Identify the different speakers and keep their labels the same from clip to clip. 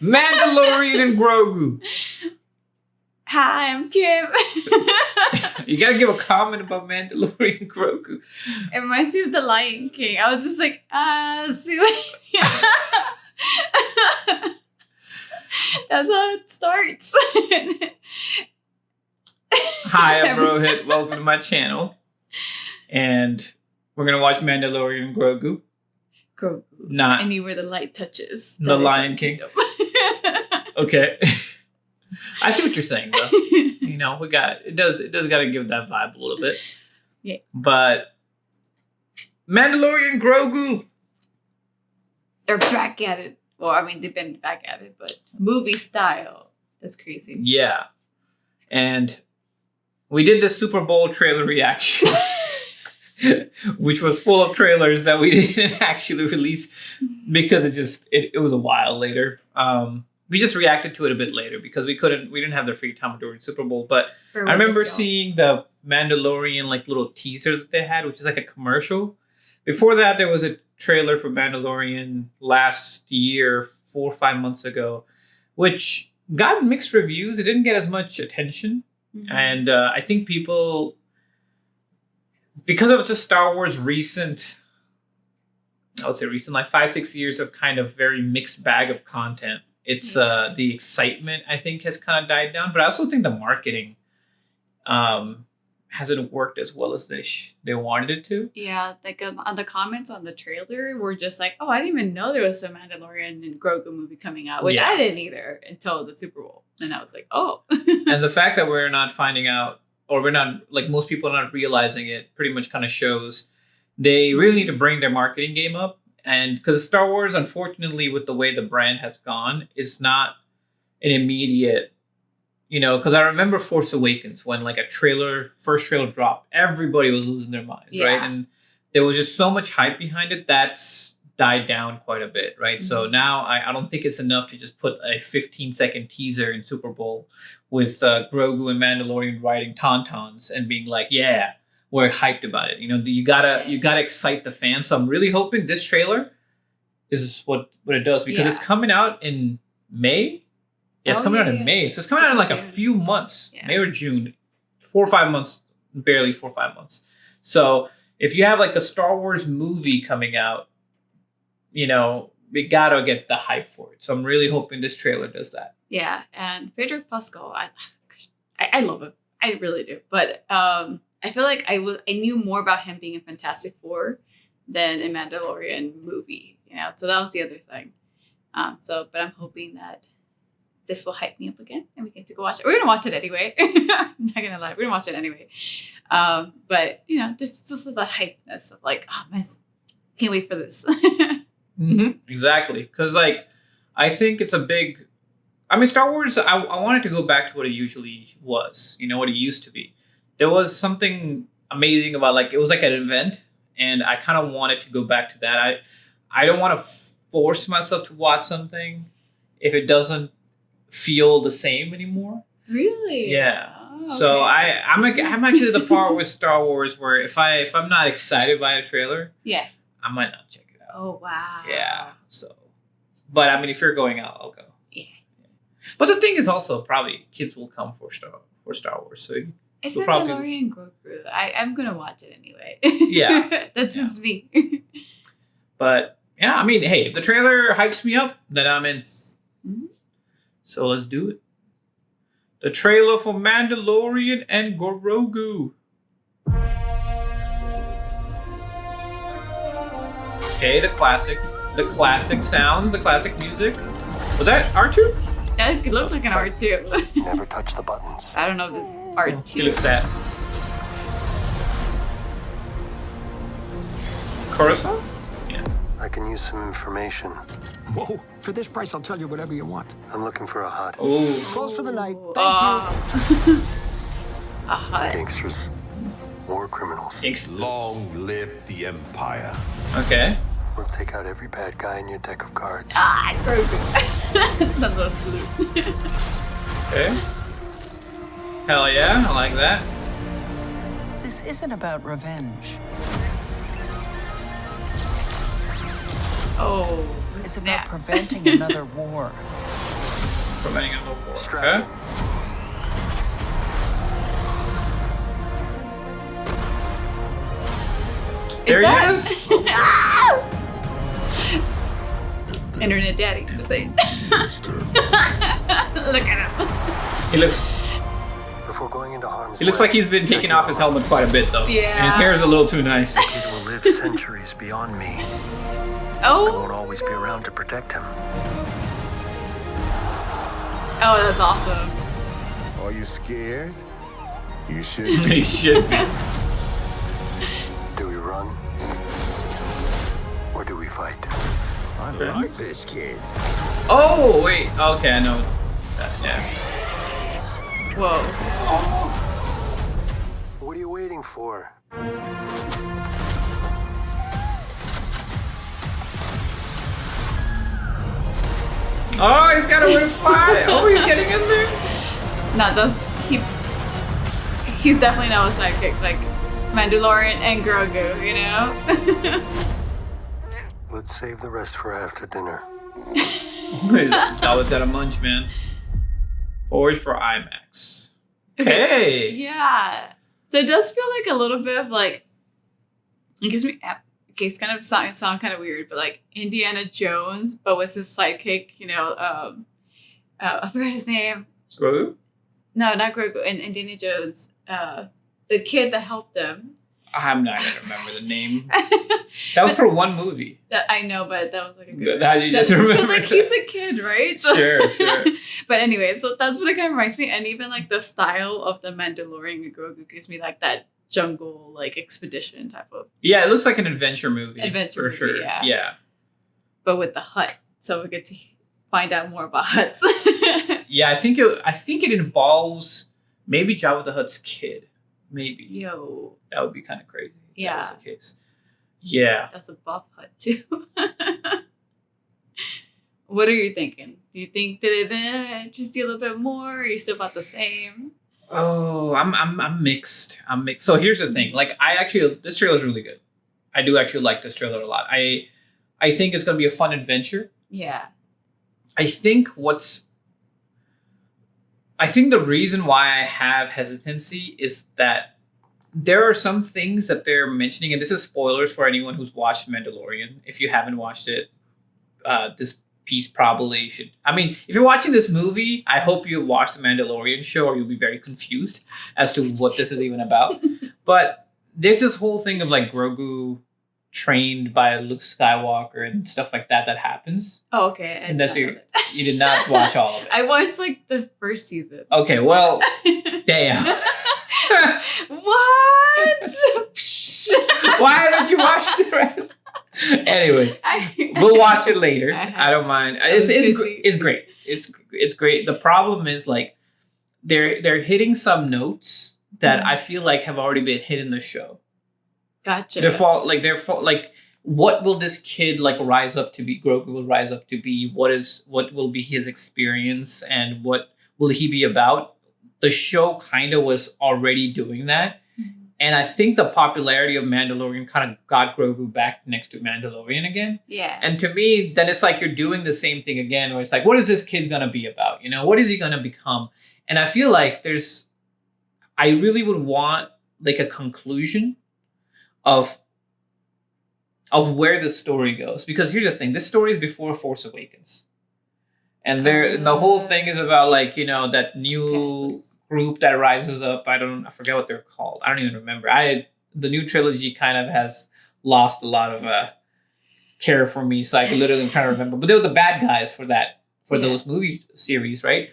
Speaker 1: Mandalorian and Grogu.
Speaker 2: Hi, I'm Kim.
Speaker 1: You gotta give a comment about Mandalorian and Grogu.
Speaker 2: It reminds me of The Lion King. I was just like, sweet. That's how it starts.
Speaker 1: Hi, I'm Rohit. Welcome to my channel. And we're gonna watch Mandalorian and Grogu.
Speaker 2: Grogu.
Speaker 1: Not
Speaker 2: anywhere the light touches.
Speaker 1: The Lion King. Okay. I see what you're saying, though. You know, it does gotta give that vibe a little bit.
Speaker 2: Yeah.
Speaker 1: But Mandalorian Grogu.
Speaker 2: They're back at it. Well, I mean, they've been back at it, but movie style. That's crazy.
Speaker 1: Yeah. And we did the Super Bowl trailer reaction, which was full of trailers that we didn't actually release because it was a while later. We just reacted to it a bit later because we didn't have the free time during Super Bowl. But I remember seeing the Mandalorian little teaser that they had, which is like a commercial. Before that, there was a trailer for Mandalorian last year, 4 or 5 months ago, which got mixed reviews. It didn't get as much attention. Mm-hmm. And I think people, because of just Star Wars recent, I would say recent, 5-6 years of kind of very mixed bag of content. It's the excitement, I think, has kind of died down. But I also think the marketing hasn't worked as well as they wanted it to.
Speaker 2: Yeah, on the comments on the trailer were just like, oh, I didn't even know there was a Mandalorian and Grogu movie coming out, which I didn't either until the Super Bowl. And I was like, oh.
Speaker 1: And the fact that we're not finding out, or we're not, most people are not realizing it, pretty much kind of shows they really need to bring their marketing game up. And because Star Wars, unfortunately, with the way the brand has gone, is not an immediate, because I remember Force Awakens when first trailer dropped, everybody was losing their minds, right? And there was just so much hype behind it that's died down quite a bit, right? Mm-hmm. So now I don't think it's enough to just put a 15-second teaser in Super Bowl with Grogu and Mandalorian riding tauntauns and being like, yeah, we're hyped about it. You gotta excite the fans. So I'm really hoping this trailer is what it does, because it's coming out in May. Yeah, it's coming out in May. So it's coming out in a few months, May or June, 4 or 5 months, barely 4 or 5 months. So if you have a Star Wars movie coming out, we gotta get the hype for it. So I'm really hoping this trailer does that.
Speaker 2: Yeah, and Pedro Pascal, I love him. I really do. But I feel like I knew more about him being in Fantastic Four than in Mandalorian movie. So that was the other thing. But I'm hoping that this will hype me up again and we get to go watch it. We're gonna watch it anyway. I'm not gonna lie, we're gonna watch it anyway. But there's also the hypeness of oh man, can't wait for this.
Speaker 1: Mm-hmm. Exactly, because I think it's a big. I mean, Star Wars. I want it to go back to what it usually was. What it used to be. There was something amazing about it was like an event, and I kind of wanted to go back to that. I don't want to force myself to watch something if it doesn't feel the same anymore.
Speaker 2: Really?
Speaker 1: Yeah. Oh, okay. So I'm actually the part with Star Wars where if I'm not excited by a trailer, I might not check it out.
Speaker 2: Oh wow.
Speaker 1: Yeah. So, but I mean, if you're going out, I'll go.
Speaker 2: Yeah.
Speaker 1: But the thing is, also probably kids will come for Star Wars. So
Speaker 2: it's Mandalorian and Grogu. I'm gonna watch it anyway.
Speaker 1: Yeah.
Speaker 2: That's just me.
Speaker 1: But yeah, I mean, hey, if the trailer hypes me up, then I'm in.
Speaker 2: Mm-hmm.
Speaker 1: So let's do it. The trailer for Mandalorian and Grogu. Okay, the classic sounds, the classic music. Was that R2?
Speaker 2: That looked like an R2.
Speaker 3: Never touch the buttons.
Speaker 2: I don't know if this R2.
Speaker 1: He looks sad. Coruscant? Yeah.
Speaker 3: I can use some information.
Speaker 4: Whoa, for this price, I'll tell you whatever you want.
Speaker 3: I'm looking for a hut.
Speaker 1: Oh.
Speaker 4: Close for the night. Thank
Speaker 2: you. A hut?
Speaker 3: Gangsters. War criminals.
Speaker 1: Gangsters.
Speaker 5: Long live the Empire.
Speaker 1: Okay.
Speaker 3: We'll take out every bad guy in your deck of cards.
Speaker 2: Grogu. That's a salute.
Speaker 1: Okay. Hell yeah, I like that.
Speaker 6: This isn't about revenge.
Speaker 2: Oh,
Speaker 6: It's about preventing another war.
Speaker 1: Preventing a war.
Speaker 3: Strap
Speaker 1: Okay.
Speaker 3: in.
Speaker 1: There he
Speaker 2: that-
Speaker 1: is.
Speaker 2: Internet daddy, just saying. Look at him.
Speaker 1: He looks
Speaker 3: Before going into harm's
Speaker 1: he looks
Speaker 3: way,
Speaker 1: like he's been taking
Speaker 3: check
Speaker 1: off
Speaker 3: your
Speaker 1: his helmet quite a bit though.
Speaker 2: Yeah.
Speaker 1: And his hair is a little too nice.
Speaker 3: Kid will live centuries beyond me. I
Speaker 2: Oh,
Speaker 3: won't always be around to protect him.
Speaker 2: oh, that's awesome.
Speaker 5: Are you scared? You should.
Speaker 1: He should be.
Speaker 3: Do we run? Or do we fight?
Speaker 5: I like this kid.
Speaker 1: Oh wait. Okay, I know. Yeah.
Speaker 2: Whoa.
Speaker 3: What are you waiting for?
Speaker 1: Oh, he's got a way to fly. Oh, he's getting in there.
Speaker 2: No, he's definitely not a sidekick like Mandalorian and Grogu, you know?
Speaker 3: Let's save the rest for after dinner.
Speaker 1: That was at a munch, man. Forward for IMAX. Okay.
Speaker 2: Yeah. So it does feel like a little bit of like, it gives me, okay, it's kind of sound kind of weird, but like Indiana Jones, but with his sidekick, you know, I forgot his name.
Speaker 1: Grogu?
Speaker 2: No, not Grogu. And Indiana Jones, the kid that helped him.
Speaker 1: I'm not gonna remember the name. That was for one movie.
Speaker 2: That I know, but that was like a good.
Speaker 1: How do you just
Speaker 2: Because
Speaker 1: remember?
Speaker 2: like he's a kid, right? So-
Speaker 1: Sure.
Speaker 2: But anyway, so that's what it kind of reminds me, and even like the style of the Mandalorian and Grogu gives me like that jungle like expedition type of,
Speaker 1: Yeah, it looks like an adventure movie.
Speaker 2: Adventure
Speaker 1: for
Speaker 2: movie,
Speaker 1: sure.
Speaker 2: yeah. But with the hut, so we get to find out more about huts.
Speaker 1: Yeah, I think it involves maybe Jabba the Hutt's kid. Maybe.
Speaker 2: Yo,
Speaker 1: That would be kind of crazy. If
Speaker 2: Yeah.
Speaker 1: That was the case. Yeah.
Speaker 2: that's a buff hut too. What are you thinking? Do you think that it interests you a little bit more? Or are you still about the same?
Speaker 1: Oh, I'm mixed. I'm mixed. So here's the thing. Like this trailer is really good. I do actually like this trailer a lot. I think it's gonna be a fun adventure.
Speaker 2: Yeah.
Speaker 1: I think the reason why I have hesitancy is that there are some things that they're mentioning, and this is spoilers for anyone who's watched Mandalorian. If you haven't watched it, this piece probably should. I mean, if you're watching this movie, I hope you watched the Mandalorian show, or you'll be very confused as to what this is even about. But there's this whole thing of like Grogu trained by Luke Skywalker and stuff like that happens.
Speaker 2: Oh, okay.
Speaker 1: And that's you did not watch all of it.
Speaker 2: I watched like the first season.
Speaker 1: Okay, well, damn.
Speaker 2: What?
Speaker 1: Why haven't you watched the rest? Anyways, we'll watch it later. I don't mind. It's great. It's great. The problem is like they're hitting some notes that I feel like have already been hit in the show.
Speaker 2: Gotcha.
Speaker 1: Like what will this kid like rise up to be? Grogu will rise up to be. What will be his experience, and what will he be about? The show kind of was already doing that. And I think the popularity of Mandalorian kind of got Grogu back next to Mandalorian again.
Speaker 2: Yeah.
Speaker 1: And to me, then it's like you're doing the same thing again, where it's like, what is this kid going to be about? You know, what is he going to become? And I feel like I really would want like a conclusion of where the story goes. Because here's the thing, this story is before Force Awakens. And the whole thing is about like, you know, that new group that rises up. I forget what they're called. I don't even remember. The new trilogy kind of has lost a lot of care for me, so I can literally try to remember. But they were the bad guys for those movie series, right?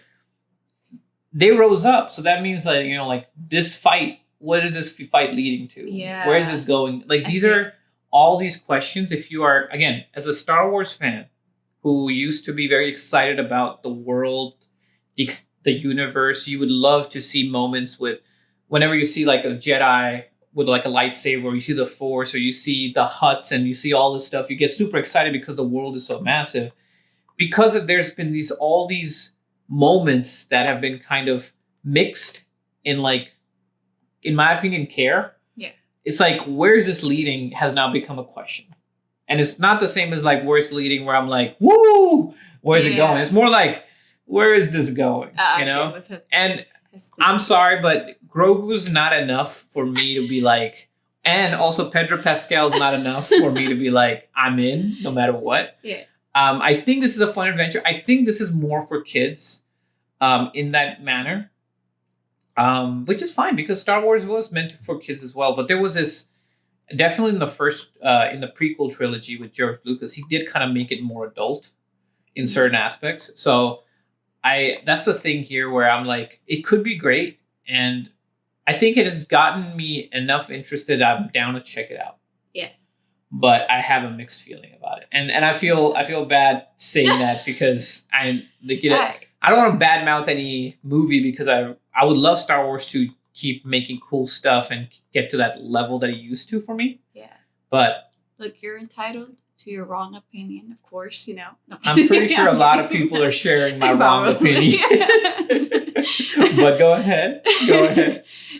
Speaker 1: They rose up, so that means like, you know, like this fight. What is this fight leading to?
Speaker 2: Yeah.
Speaker 1: Where is this going? Like these are all these questions. If you are, again, as a Star Wars fan who used to be very excited about the world, the universe, you would love to see moments with whenever you see like a Jedi with like a lightsaber, or you see the Force, or you see the huts and you see all this stuff, you get super excited because the world is so massive. Because there's been all these moments that have been kind of mixed in like, in my opinion, care.
Speaker 2: Yeah.
Speaker 1: It's like, where is this leading has now become a question. And it's not the same as like where it's leading where I'm like, woo, where's it going? It's more like, where is this going? You know? And I'm sorry, but Grogu's not enough for me to be like, and also Pedro Pascal's not enough for me to be like, I'm in no matter what.
Speaker 2: Yeah.
Speaker 1: I think this is a fun adventure. I think this is more for kids in that manner, which is fine because Star Wars was meant for kids as well. But there was this, definitely in the first, in the prequel trilogy with George Lucas, he did kind of make it more adult in certain aspects. So that's the thing here where I'm like, it could be great. And I think it has gotten me enough interested. I'm down to check it out.
Speaker 2: Yeah.
Speaker 1: But I have a mixed feeling about it. And I feel bad saying that because I don't want to badmouth any movie because I would love Star Wars to keep making cool stuff and get to that level that it used to for me.
Speaker 2: Yeah.
Speaker 1: But
Speaker 2: look, you're entitled to your wrong opinion, of course, you know. No.
Speaker 1: I'm pretty sure a lot of people are sharing my wrong opinion. But go ahead.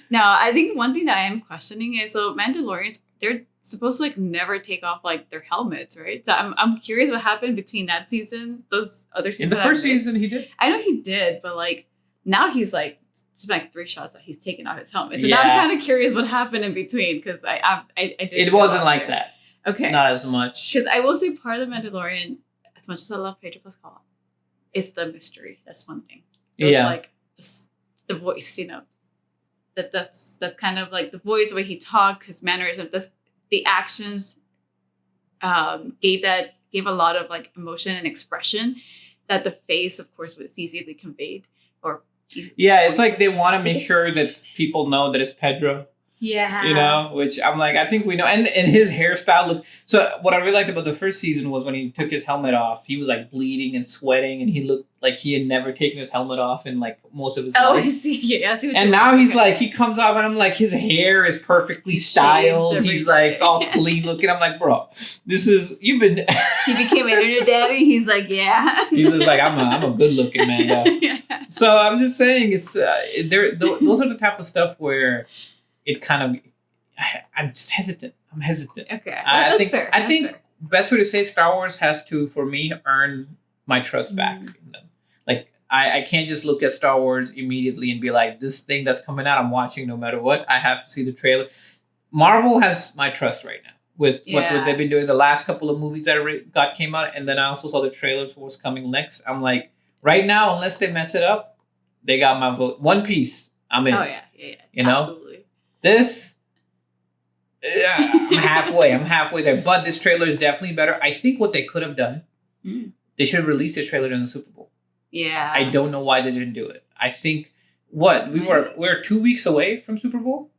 Speaker 2: Now, I think one thing that I am questioning is, so Mandalorians, they're supposed to like never take off like their helmets, right? So I'm curious what happened between that season, those other seasons.
Speaker 1: In the first season, he did.
Speaker 2: I know he did, but like now he's like, it's been like 3 shots that he's taken off his helmet. So now I'm kind of curious what happened in between because I did.
Speaker 1: It wasn't like that.
Speaker 2: Okay.
Speaker 1: Not as much.
Speaker 2: Because I will say part of the Mandalorian, as much as I love Pedro Pascal, it's the mystery. That's one thing. It's like the voice, you know. That's kind of like the voice, the way he talked, his mannerism, the actions gave a lot of like emotion and expression that the face, of course, was easily conveyed.
Speaker 1: It's like they want to make sure that people know that it's Pedro.
Speaker 2: Yeah.
Speaker 1: You know, which I'm like, I think we know. And his hairstyle look. So what I really liked about the first season was when he took his helmet off, he was like bleeding and sweating and he looked like he had never taken his helmet off in like most of his life.
Speaker 2: I see. Yeah, I see what
Speaker 1: and now he's like, he comes off and I'm like, his hair is perfectly styled. He's like all clean looking. I'm like, bro, you've been.
Speaker 2: He became internet daddy. He's like, yeah.
Speaker 1: He's just like, I'm a good looking man though. Yeah. So I'm just saying those are the type of stuff where it kind of, I'm just hesitant. I'm hesitant.
Speaker 2: Okay,
Speaker 1: I think
Speaker 2: fair.
Speaker 1: I think best way to say Star Wars has to, for me, earn my trust back in them. Like I can't just look at Star Wars immediately and be like, this thing that's coming out, I'm watching no matter what. I have to see the trailer. Marvel has my trust right now with what they've been doing. The last couple of movies that came out, and then I also saw the trailers for what's coming next. I'm like, right now, unless they mess it up, they got my vote. One Piece, I'm in.
Speaker 2: Oh yeah.
Speaker 1: You know.
Speaker 2: Absolutely.
Speaker 1: This, I'm halfway there. But this trailer is definitely better. I think what they could have done, they should have released this trailer during the Super Bowl.
Speaker 2: Yeah.
Speaker 1: I don't know why they didn't do it. I think we're 2 weeks away from Super Bowl.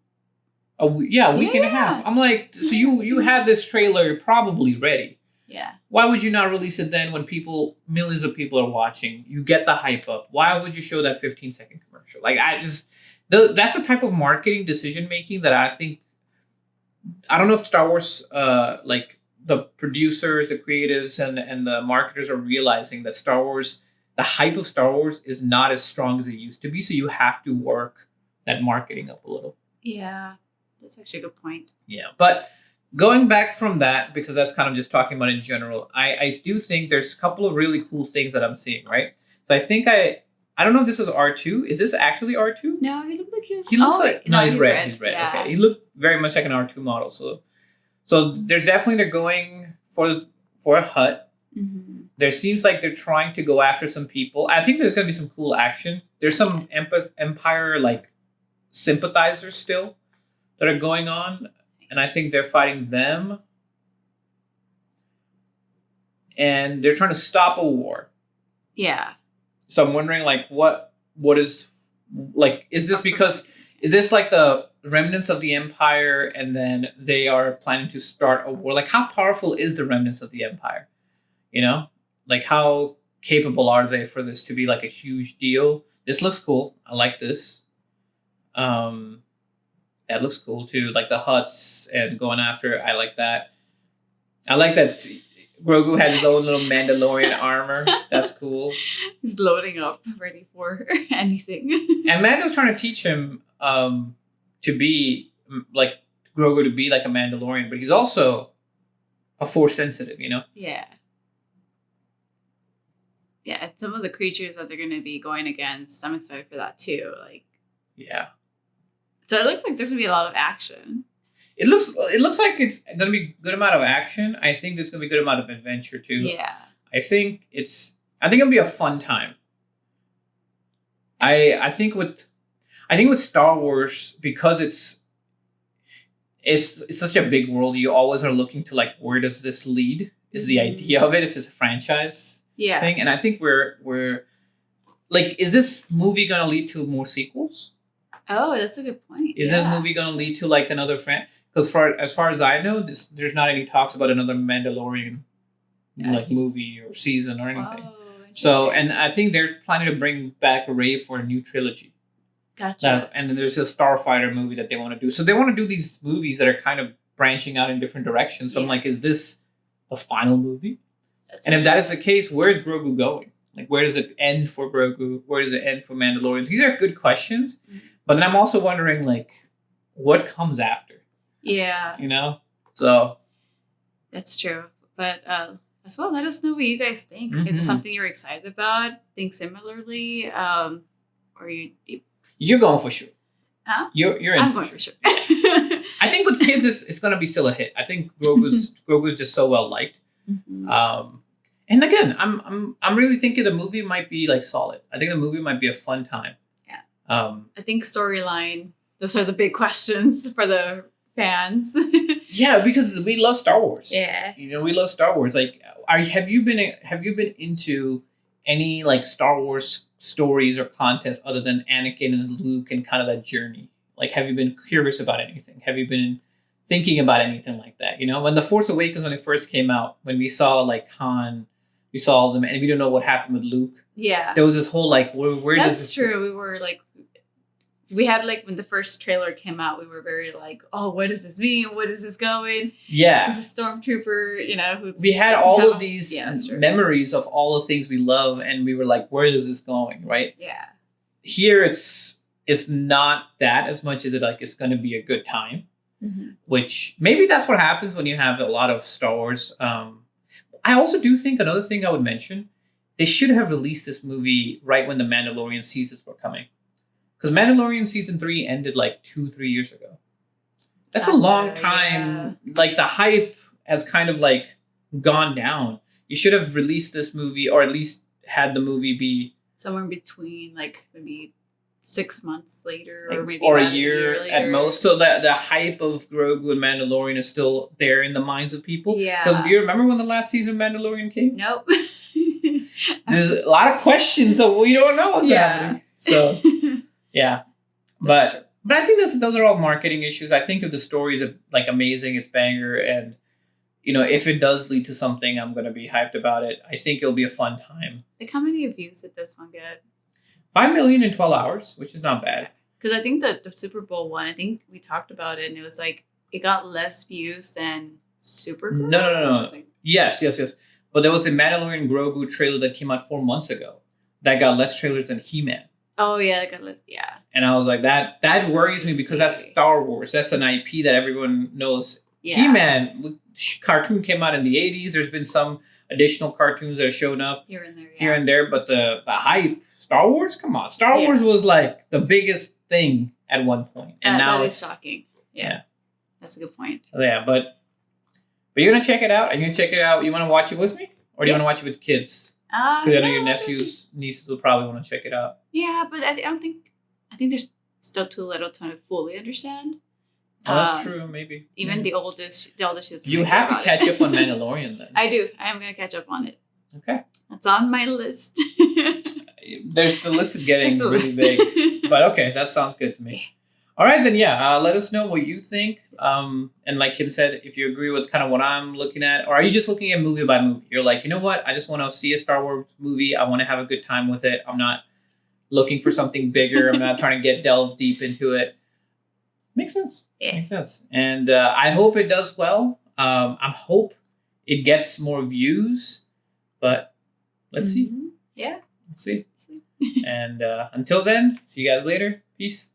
Speaker 1: A week and a half. I'm like, so you had this trailer probably ready.
Speaker 2: Yeah.
Speaker 1: Why would you not release it then when millions of people are watching? You get the hype up. Why would you show that 15-second commercial? Like that's the type of marketing decision making that I think. I don't know if Star Wars, like the producers, the creatives, and the marketers are realizing that Star Wars, the hype of Star Wars is not as strong as it used to be. So you have to work that marketing up a little.
Speaker 2: Yeah, that's actually a good point.
Speaker 1: Yeah, but going back from that, because that's kind of just talking about in general, I do think there's a couple of really cool things that I'm seeing, right? So I think I don't know if this is R2. Is this actually R2?
Speaker 2: No, he looked like he was...
Speaker 1: He looks like... No, he's red. He's red.
Speaker 2: Yeah.
Speaker 1: Okay. He looked very much like an R2 model. So there's definitely, they're going for a hut.
Speaker 2: Mm-hmm.
Speaker 1: There seems like they're trying to go after some people. I think there's going to be some cool action. There's some Empire, like, sympathizers still that are going on. And I think they're fighting them. And they're trying to stop a war.
Speaker 2: Yeah.
Speaker 1: So I'm wondering, like, what is, like, is this like the remnants of the Empire and then they are planning to start a war? Like, how powerful is the remnants of the Empire? You know? Like, how capable are they for this to be, like, a huge deal? This looks cool. I like this. That looks cool, too. Like, the huts and going after, I like that. I like that Grogu has his own little Mandalorian armor. That's cool.
Speaker 2: He's loading up, ready for anything.
Speaker 1: And Mando's trying to teach him to be like Grogu, to be like a Mandalorian, but he's also a Force sensitive, you know?
Speaker 2: Yeah. Yeah, and some of the creatures that they're going to be going against, I'm excited for that too. Like,
Speaker 1: Yeah.
Speaker 2: so it looks like there's going to be a lot of action.
Speaker 1: It looks like it's gonna be good amount of action. I think there's gonna be a good amount of adventure too.
Speaker 2: Yeah.
Speaker 1: I think it'll be a fun time. I think with Star Wars, because it's such a big world, you always are looking to like, where does this lead? Is the idea of it, if it's a franchise
Speaker 2: Yeah.
Speaker 1: thing. And I think we're like, is this movie gonna lead to more sequels?
Speaker 2: Oh, that's a good point.
Speaker 1: Is this movie gonna lead to like another because as far as I know, there's not any talks about another Mandalorian like movie or season or anything.
Speaker 2: Whoa,
Speaker 1: So,
Speaker 2: interesting.
Speaker 1: and I think they're planning to bring back Rey for a new trilogy.
Speaker 2: Gotcha.
Speaker 1: And then there's a Starfighter movie that they want to do. So they want to do these movies that are kind of branching out in different directions. So I'm
Speaker 2: Yeah.
Speaker 1: like, is this the final movie?
Speaker 2: That's
Speaker 1: And if that is the case, where's Grogu going? Like, where does it end for Grogu? Where does it end for Mandalorian? These are good questions.
Speaker 2: Mhm.
Speaker 1: But then I'm also wondering, like, what comes after?
Speaker 2: Yeah,
Speaker 1: You know? So,
Speaker 2: that's true. But as well, let us know what you guys think. Is
Speaker 1: Mhm.
Speaker 2: it something you're excited about? Think similarly? Or you
Speaker 1: you're going for sure.
Speaker 2: Huh?
Speaker 1: You're in
Speaker 2: I'm
Speaker 1: for
Speaker 2: going
Speaker 1: sure.
Speaker 2: for sure.
Speaker 1: I think with kids, it's going to be still a hit. I think Grogu's just so well liked.
Speaker 2: Mhm.
Speaker 1: And again, I'm really thinking the movie might be like solid. I think the movie might be a fun time.
Speaker 2: Yeah. I think storyline, those are the big questions for the fans.
Speaker 1: Yeah, because we love Star Wars.
Speaker 2: Yeah.
Speaker 1: You know, we love Star Wars. Like, have you been into any like Star Wars stories or contents other than Anakin and Luke and kind of that journey? Like, have you been curious about anything? Have you been thinking about anything like that? You know, when The Force Awakens, when it first came out, when we saw like Han, we saw all of them, and we don't know what happened with Luke.
Speaker 2: Yeah.
Speaker 1: There was this whole like, where does
Speaker 2: That's
Speaker 1: this
Speaker 2: true. We were like, we had like, when the first trailer came out, we were very like, oh, what does this mean? What is this going?
Speaker 1: Yeah.
Speaker 2: It's a stormtrooper, you know, who's
Speaker 1: We had
Speaker 2: doesn't
Speaker 1: all
Speaker 2: have
Speaker 1: of
Speaker 2: a-
Speaker 1: these
Speaker 2: Yeah, that's true.
Speaker 1: memories of all the things we love, and we were like, where is this going, right?
Speaker 2: Yeah.
Speaker 1: Here it's not that as much as it like it's going to be a good time,
Speaker 2: Mhm.
Speaker 1: which maybe that's what happens when you have a lot of Star Wars. I also do think another thing I would mention, they should have released this movie right when the Mandalorian seasons were coming, because Mandalorian season 3 ended like 2-3 years ago. That's a
Speaker 2: Gotcha,
Speaker 1: long time. Like, the hype has kind of like gone down. You should have released this movie, or at least had the movie be
Speaker 2: Somewhere in between, like maybe 6 months later, or
Speaker 1: like,
Speaker 2: maybe
Speaker 1: or a
Speaker 2: about
Speaker 1: year
Speaker 2: later.
Speaker 1: at most, so that the hype of Grogu and Mandalorian is still there in the minds of people.
Speaker 2: Yeah.
Speaker 1: Because do you remember when the last season of Mandalorian came?
Speaker 2: Nope.
Speaker 1: There's a lot of questions of we don't know what's
Speaker 2: Yeah.
Speaker 1: happening. So yeah,
Speaker 2: That's true.
Speaker 1: but I think those are all marketing issues. I think if the story is like amazing, it's banger, and you know, if it does lead to something, I'm gonna be hyped about it. I think it'll be a fun time.
Speaker 2: Like, how many views did this one get?
Speaker 1: 5 million in 12 hours, which is not bad.
Speaker 2: Because I think that the Super Bowl one, I think we talked about it, and it was like it got less views than Super Bowl.
Speaker 1: No.
Speaker 2: or something.
Speaker 1: Yes. But there was a Mandalorian and Grogu trailer that came out 4 months ago that got less trailers than He-Man.
Speaker 2: Oh yeah, it got less. Yeah.
Speaker 1: And I was like, that worries me, because that's Star Wars. That's an IP that everyone knows.
Speaker 2: Yeah.
Speaker 1: He-Man cartoon came out in the 80s. There's been some additional cartoons that have shown up
Speaker 2: Here and there. Yeah.
Speaker 1: here and there, but the hype, Star Wars, come on. Star
Speaker 2: Yeah.
Speaker 1: Wars was like the biggest thing at one point. And now
Speaker 2: that
Speaker 1: it's
Speaker 2: is shocking. Yeah.
Speaker 1: yeah.
Speaker 2: That's a good point.
Speaker 1: Yeah, but you're gonna check it out. Are you gonna check it out? You wanna watch it with me? Or do you
Speaker 2: Yeah.
Speaker 1: wanna watch it with kids? Because I know your
Speaker 2: No,
Speaker 1: nephews, nieces will probably want to check it out.
Speaker 2: Yeah, but I don't think. I think there's still too little to fully understand.
Speaker 1: Oh, that's
Speaker 2: Um,
Speaker 1: true, maybe.
Speaker 2: Even
Speaker 1: Maybe.
Speaker 2: the oldest doesn't
Speaker 1: You
Speaker 2: really
Speaker 1: have
Speaker 2: care
Speaker 1: to
Speaker 2: about
Speaker 1: catch
Speaker 2: it.
Speaker 1: up on Mandalorian then.
Speaker 2: I do. I am gonna catch up on it.
Speaker 1: Okay.
Speaker 2: That's on my list.
Speaker 1: There's the list is getting
Speaker 2: There's the
Speaker 1: really
Speaker 2: list.
Speaker 1: big. But okay, that sounds good to me. All right, then, yeah. Let us know what you think. And like Kim said, if you agree with kind of what I'm looking at, or are you just looking at movie by movie? You're like, you know what? I just want to see a Star Wars movie. I want to have a good time with it. I'm not looking for something bigger. I'm not trying to delve deep into it. Makes sense.
Speaker 2: Yeah.
Speaker 1: Makes sense. And I hope it does well. I hope it gets more views, but let's see.
Speaker 2: Mhm. Yeah.
Speaker 1: Let's see. And until then, see you guys later. Peace.